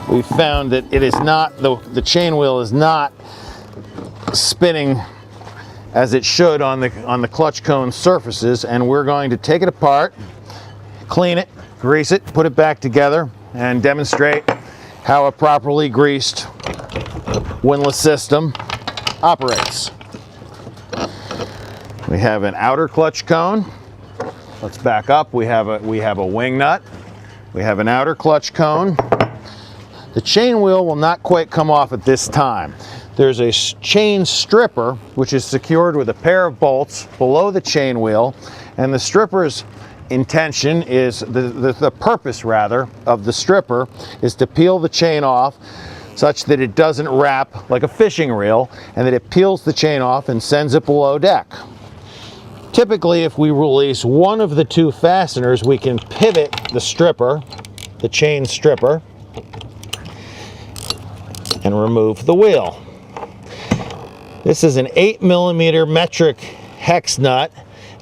we found that it is not, the chain wheel is not spinning as it should on the clutch cone surfaces, and we're going to take it apart, clean it, grease it, put it back together, and demonstrate how a properly greased windlass system operates. We have an outer clutch cone. Let's back up. We have a wing nut. We have an outer clutch cone. The chain wheel will not quite come off at this time. There's a chain stripper which is secured with a pair of bolts below the chain wheel, and the stripper's intention is, the purpose rather of the stripper is to peel the chain off such that it doesn't wrap like a fishing reel, and that it peels the chain off and sends it below deck. Typically, if we release one of the two fasteners, we can pivot the stripper, the chain stripper, and remove the wheel. This is an 8mm metric hex nut,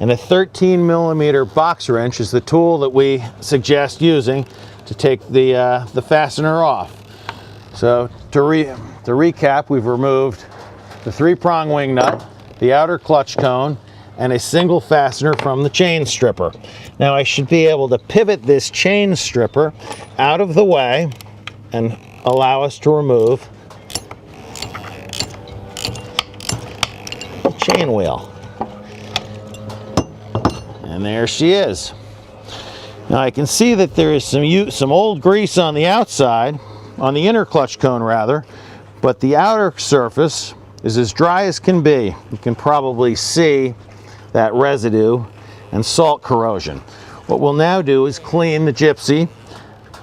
and a 13mm box wrench is the tool that we suggest using to take the fastener off. So to recap, we've removed the 3-prong wing nut, the outer clutch cone, and a single fastener from the chain stripper. Now I should be able to pivot this chain stripper out of the way and allow us to remove the chain wheel. And there she is. Now I can see that there is some old grease on the outside, on the inner clutch cone rather, but the outer surface is as dry as can be. You can probably see that residue and salt corrosion. What we'll now do is clean the gypsy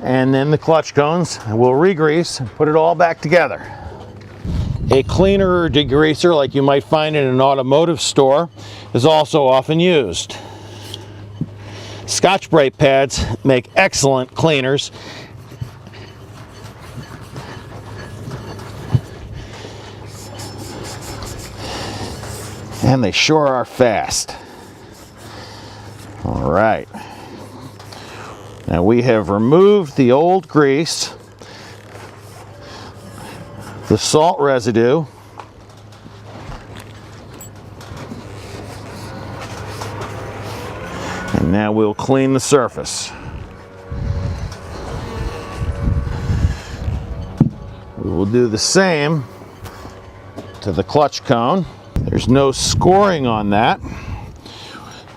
and then the clutch cones, and we'll re-grease and put it all back together. A cleaner or degreaser like you might find in an automotive store is also often used. Scotch brake pads make excellent cleaners. And they sure are fast. All right. Now we have removed the old grease, the salt residue, and now we'll clean the surface. We will do the same to the clutch cone. There's no scoring on that.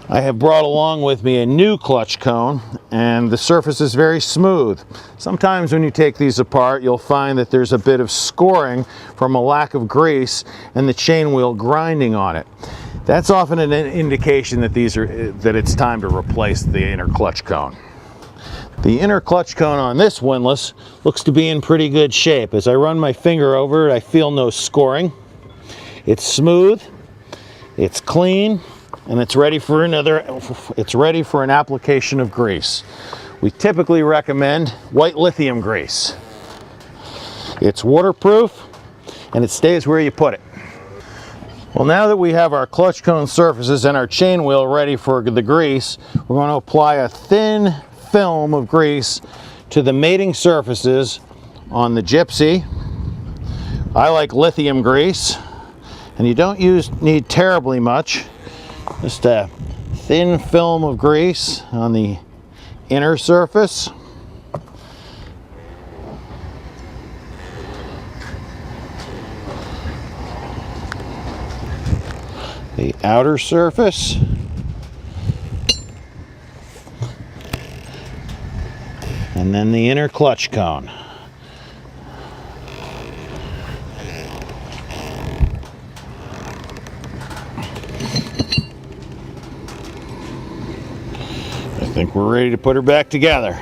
I have brought along with me a new clutch cone, and the surface is very smooth. Sometimes when you take these apart, you'll find that there's a bit of scoring from a lack of grease and the chain wheel grinding on it. That's often an indication that that it's time to replace the inner clutch cone. The inner clutch cone on this windlass looks to be in pretty good shape. As I run my finger over it, I feel no scoring. It's smooth, it's clean, and it's ready for an application of grease. We typically recommend white lithium grease. It's waterproof and it stays where you put it. Well, now that we have our clutch cone surfaces and our chain wheel ready for the grease, we're going to apply a thin film of grease to the mating surfaces on the gypsy. I like lithium grease. And you don't need terribly much, just a thin film of grease on the inner surface. The outer surface. And then the inner clutch cone. I think we're ready to put her back together.